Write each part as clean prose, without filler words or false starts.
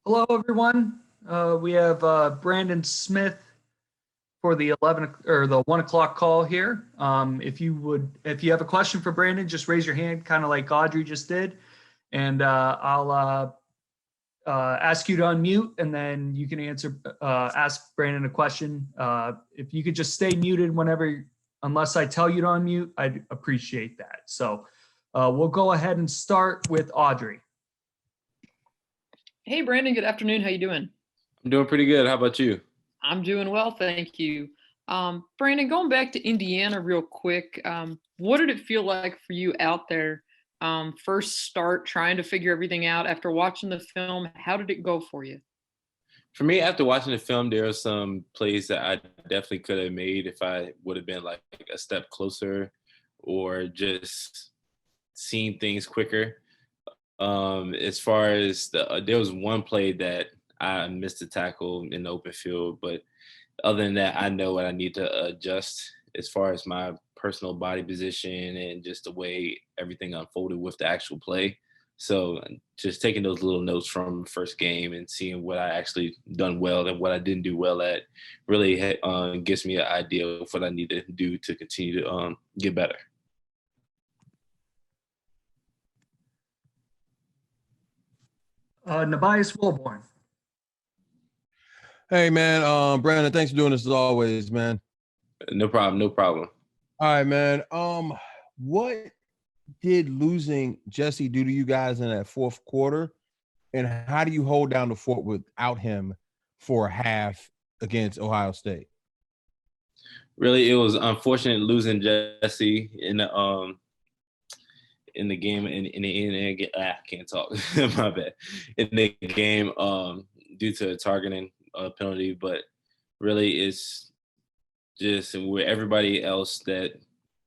Hello, everyone. We have Brandon Smith for the 11 or the 1 o'clock call here. If you have a question for Brandon, just raise your hand, kind of like Audrey just did, and I'll ask you to unmute, and then you can ask Brandon a question. If you could just stay muted unless I tell you to unmute, I'd appreciate that. So we'll go ahead and start with Audrey. Hey, Brandon. Good afternoon. How you doing? I'm doing pretty good. How about you? I'm doing well, thank you. Brandon, going back to Indiana real quick, what did it feel like for you out there? First start trying to figure everything out after watching the film. How did it go for you? For me, after watching the film, there are some plays that I definitely could have made if I would have been like a step closer or just seen things quicker. As far as there was one play that I missed a tackle in the open field, but other than that, I know what I need to adjust as far as my personal body position and just the way everything unfolded with the actual play. So just taking those little notes from first game and seeing what I actually done well and what I didn't do well at really gives me an idea of what I need to do to continue to get better. Nabias Wilborn. Hey man, Brandon, thanks for doing this as always, man. No problem, no problem. All right, man. What did losing Jesse do to you guys in that fourth quarter? And how do you hold down the fort without him for a half against Ohio State? Really, it was unfortunate losing Jesse in the game I can't talk. My bad. In the game due to a targeting penalty, but really it's just with everybody else that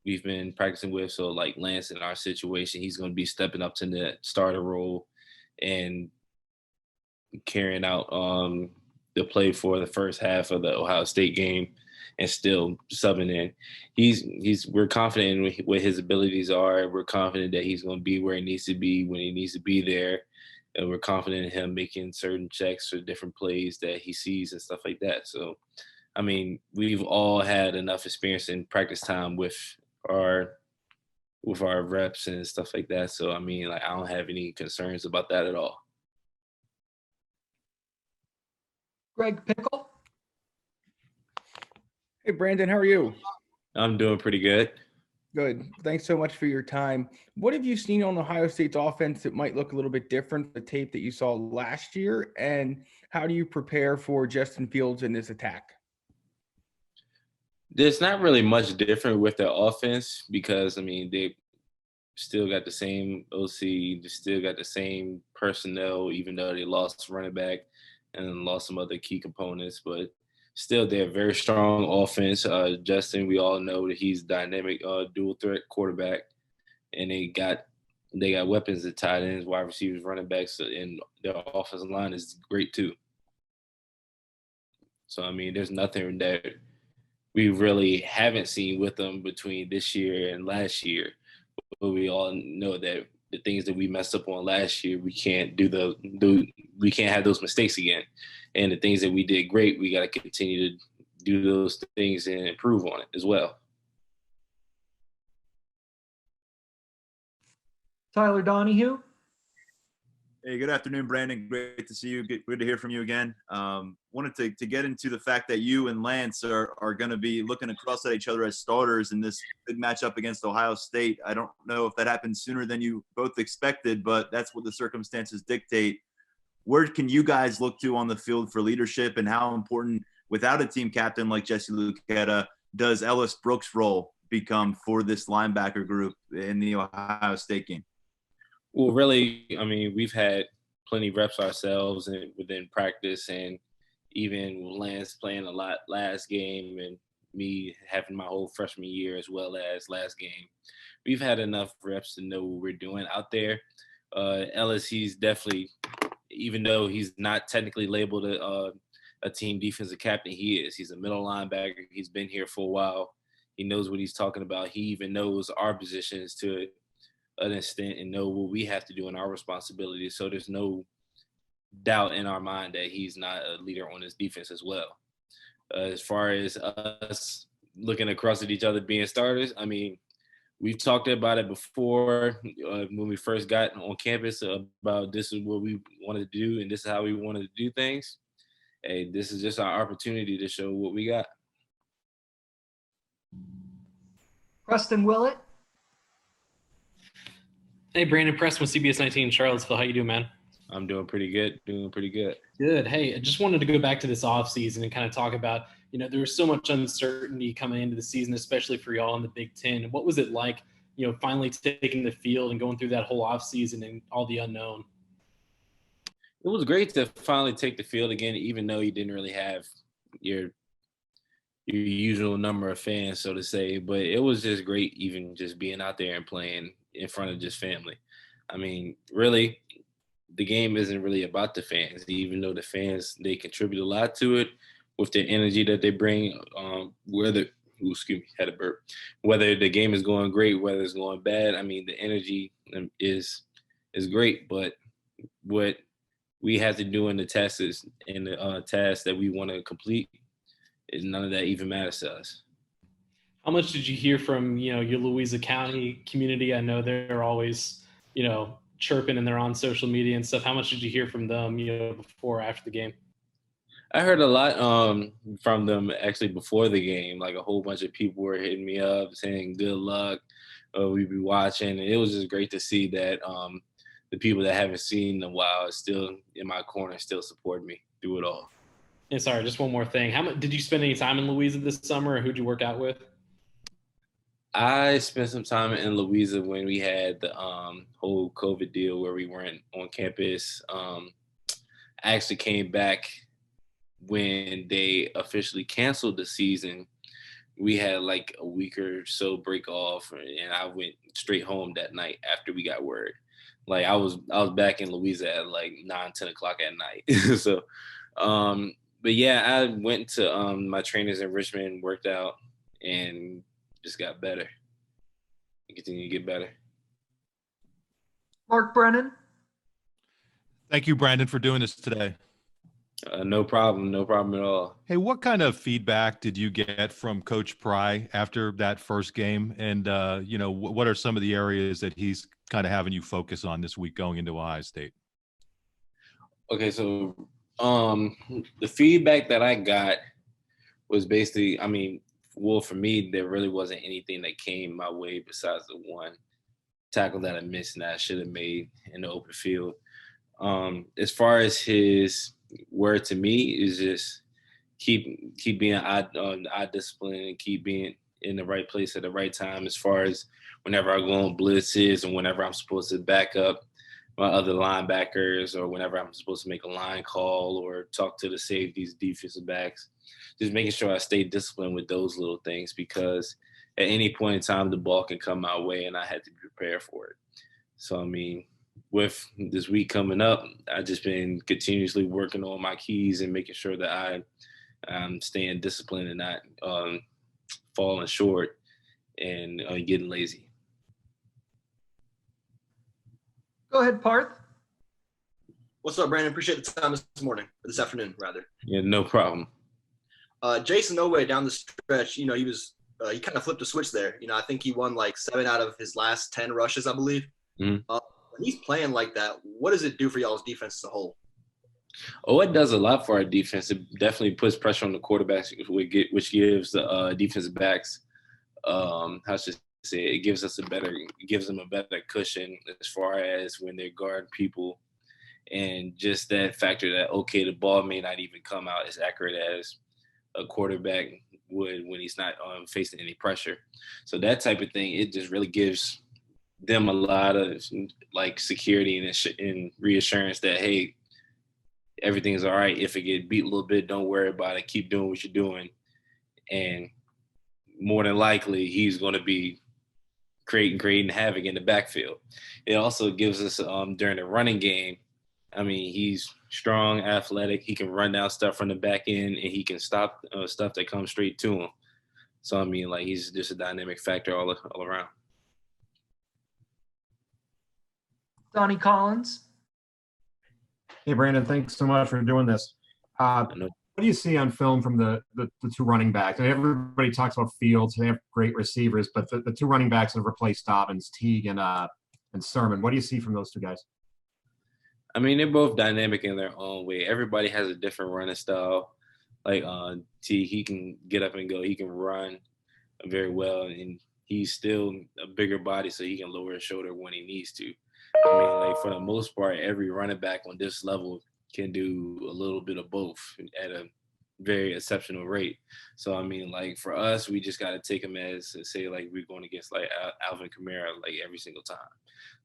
we've been practicing with. So like Lance in our situation, he's going to be stepping up to the starter role and carrying out the play for the first half of the Ohio State game and still subbing in. We're confident in what his abilities are. We're confident that he's going to be where he needs to be when he needs to be there. And we're confident in him making certain checks or different plays that he sees and stuff like that. So, I mean, we've all had enough experience in practice time with our reps and stuff like that. So, I mean, like, I don't have any concerns about that at all. Greg Pickle. Hey, Brandon, how are you? I'm doing pretty good. Good. Thanks so much for your time. What have you seen on Ohio State's offense that might look a little bit different from the tape that you saw last year? And how do you prepare for Justin Fields in this attack? There's not really much different with their offense because, I mean, they still got the same OC, they still got the same personnel, even though they lost running back and lost some other key components. But still, they're a very strong offense. Justin, we all know that he's dynamic, dual threat quarterback, and they got weapons at tight ends, wide receivers, running backs, and their offensive line is great too. So I mean, there's nothing that we really haven't seen with them between this year and last year. But we all know that the things that we messed up on last year, we can't we can't have those mistakes again. And the things that we did great, we got to continue to do those things and improve on it as well. Tyler Donahue. Hey, good afternoon, Brandon. Great to see you. Good to hear from you again. Wanted to get into the fact that you and Lance are going to be looking across at each other as starters in this big matchup against Ohio State. I don't know if that happened sooner than you both expected, but that's what the circumstances dictate. Where can you guys look to on the field for leadership, and how important, without a team captain like Jesse Luketa, does Ellis Brooks' role become for this linebacker group in the Ohio State game? Well, really, I mean, we've had plenty of reps ourselves and within practice, and even Lance playing a lot last game and me having my whole freshman year as well as last game. We've had enough reps to know what we're doing out there. Ellis, he's definitely, even though he's not technically labeled a team defensive captain, he is. He's a middle linebacker. He's been here for a while. He knows what he's talking about. He even knows our positions to an extent and know what we have to do in our responsibilities. So there's no doubt in our mind that he's not a leader on his defense as well. As far as us looking across at each other being starters, I mean, we've talked about it before when we first got on campus about this is what we wanted to do and this is how we wanted to do things. Hey, this is just our opportunity to show what we got. Preston Willett. Hey, Brandon Preston with CBS 19 in Charlottesville. How you doing, man? I'm doing pretty good. Good. Hey, I just wanted to go back to this offseason and kind of talk about, there was so much uncertainty coming into the season, especially for y'all in the Big Ten. What was it like, finally taking the field and going through that whole offseason and all the unknown? It was great to finally take the field again, even though you didn't really have your usual number of fans, so to say. But it was just great even just being out there and playing in front of just family. I mean, really, the game isn't really about the fans, even though the fans, they contribute a lot to it with their energy that they bring, whether the game is going great, whether it's going bad. I mean, the energy is great, but what we have to do in the tests and the tasks that we want to complete is none of that even matters to us. How much did you hear from, your Louisa County community? I know they're always, chirping and they're on social media and stuff. How much did you hear from them, before or after the game? I heard a lot from them actually before the game. Like a whole bunch of people were hitting me up saying good luck. We'd be watching. And it was just great to see that the people that haven't seen in a while are still in my corner, still support me through it all. And sorry, just one more thing. How much did you spend any time in Louisa this summer, or who'd you work out with? I spent some time in Louisa when we had the whole COVID deal where we weren't on campus. I actually came back when they officially canceled the season. We had like a week or so break off, and I went straight home that night after we got word. Like I was back in Louisa at like 9-10 o'clock at night. So, but yeah, I went to my trainers in Richmond, worked out, and just got better. Continue to get better. Mark Brennan. Thank you, Brandon, for doing this today. No problem at all. Hey, what kind of feedback did you get from Coach Pry after that first game? And, what are some of the areas that he's kind of having you focus on this week going into Ohio State? Okay, so the feedback that I got was basically, for me, there really wasn't anything that came my way besides the one tackle that I missed and that I should have made in the open field. As far as his word to me is just keep being eye discipline and keep being in the right place at the right time. As far as whenever I go on blitzes and whenever I'm supposed to back up my other linebackers or whenever I'm supposed to make a line call or talk to the safeties, defensive backs, just making sure I stay disciplined with those little things because at any point in time, the ball can come my way and I had to be prepared for it. So, with this week coming up, I've just been continuously working on my keys and making sure that I'm staying disciplined and not falling short and getting lazy. Go ahead, Parth. What's up, Brandon? Appreciate the time this afternoon, rather. Yeah, no problem. Jason Oweh down the stretch, he was he kind of flipped a switch there. I think he won like 7 out of his last 10 rushes, I believe. Mm-hmm. When he's playing like that, what does it do for y'all's defense as a whole? Oh, it does a lot for our defense. It definitely puts pressure on the quarterbacks, which gives the defensive backs, it gives them a better cushion as far as when they guard people, and just that factor that the ball may not even come out as accurate as a quarterback would when he's not facing any pressure. So that type of thing, it just really gives them a lot of like security and reassurance that, hey, everything's all right. If it get beat a little bit, don't worry about it. Keep doing what you're doing. And more than likely, he's going to be creating havoc in the backfield. It also gives us during the running game, he's strong, athletic. He can run down stuff from the back end, and he can stop stuff that comes straight to him. So, he's just a dynamic factor all around. Donnie Collins. Hey, Brandon, thanks so much for doing this. I know. What do you see on film from the two running backs? I mean, everybody talks about Fields. They have great receivers, but the two running backs have replaced Dobbins, Teague, and Sermon. What do you see from those two guys? I mean, they're both dynamic in their own way. Everybody has a different running style. Like T, he can get up and go. He can run very well, and he's still a bigger body, so he can lower his shoulder when he needs to. I mean, like for the most part, every running back on this level can do a little bit of both at a very exceptional rate. So I mean, like for us, we just got to take him as say like we're going against like Alvin Kamara like every single time.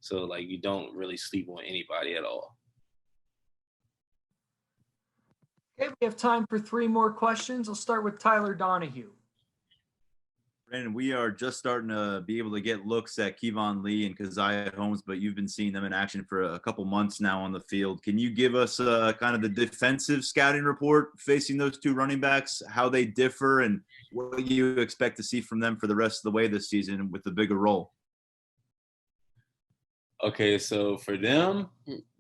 So like you don't really sleep on anybody at all. Okay, we have time for 3 more questions. I'll start with Tyler Donahue. Brandon, we are just starting to be able to get looks at Kevon Lee and Keziah Holmes, but you've been seeing them in action for a couple months now on the field. Can you give us kind of the defensive scouting report facing those two running backs, how they differ, and what you expect to see from them for the rest of the way this season with the bigger role? Okay, so for them,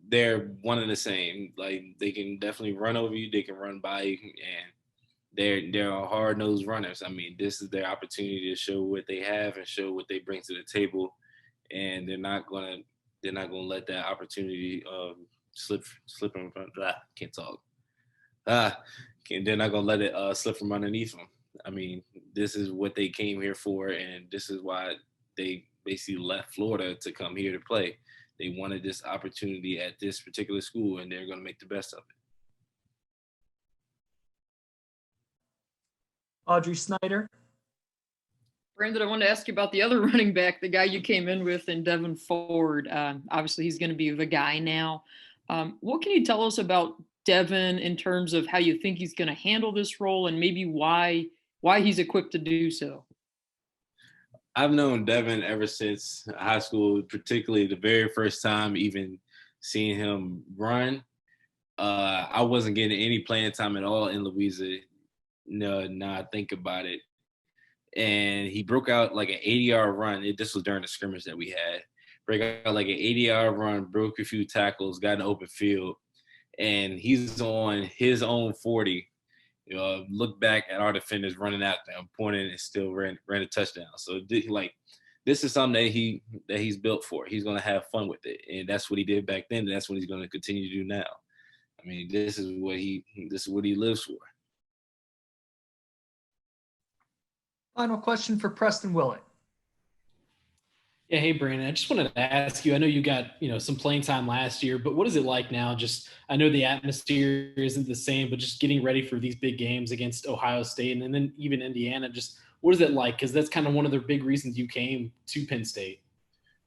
they're one and the same. Like they can definitely run over you, they can run by you, and they're hard-nosed runners. I mean, this is their opportunity to show what they have and show what they bring to the table, and they're not gonna let that opportunity slip in front. Can't talk. They're not gonna let it slip from underneath them. I mean, this is what they came here for, and this is why they basically left Florida to come here to play. They wanted this opportunity at this particular school, and they're gonna make the best of it. Audrey Snyder. Brandon, I wanted to ask you about the other running back, the guy you came in with in Devin Ford. Obviously, he's going to be the guy now. What can you tell us about Devin in terms of how you think he's going to handle this role and maybe why he's equipped to do so? I've known Devin ever since high school, particularly the very first time even seeing him run. I wasn't getting any playing time at all in Louisa. No, now I think about it. And he broke out like an 80-yard run. This was during the scrimmage that we had. Break out like an 80-yard run, broke a few tackles, got an open field, and he's on his own 40. Look back at our defenders running out there, pointing, and still ran a touchdown. So this is something that he's built for. He's going to have fun with it, and that's what he did back then. And that's what he's going to continue to do now. I mean, this is what he lives for. Final question for Preston Willett. Yeah, hey Brandon, I just wanted to ask you. I know you got some playing time last year, but what is it like now? Just I know the atmosphere isn't the same, but just getting ready for these big games against Ohio State and then even Indiana. Just what is it like? Because that's kind of one of the big reasons you came to Penn State.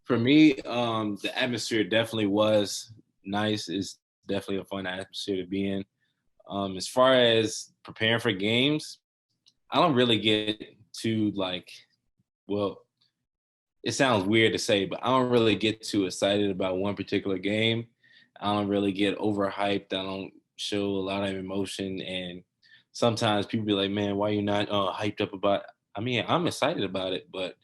For me, the atmosphere definitely was nice. It's definitely a fun atmosphere to be in. As far as preparing for games, I don't really get too it sounds weird to say, but I don't really get too excited about one particular game. I don't really get overhyped. I don't show a lot of emotion. And sometimes people be like, man, why you not hyped up about it? I mean, I'm excited about it, but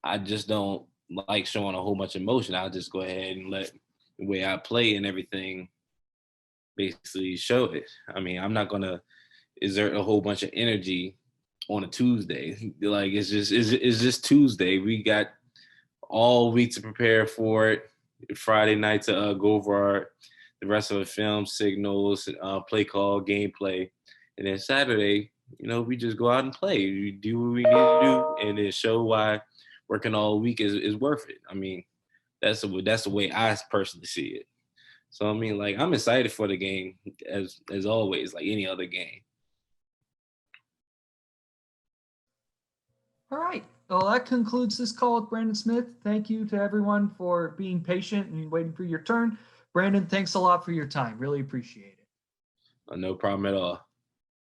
I just don't like showing a whole bunch of emotion. I'll just go ahead and let the way I play and everything basically show it. I mean, I'm not going to exert a whole bunch of energy on a Tuesday. Like it's just Tuesday. We got all week to prepare for it. Friday night to go over the rest of the film, signals, play call, gameplay, and then Saturday, we just go out and play. We do what we need to do, and then show why working all week is worth it. I mean, that's the way I personally see it. So I mean, like I'm excited for the game as always, like any other game. All right. Well, that concludes this call with Brandon Smith. Thank you to everyone for being patient and waiting for your turn. Brandon, thanks a lot for your time. Really appreciate it. No problem at all.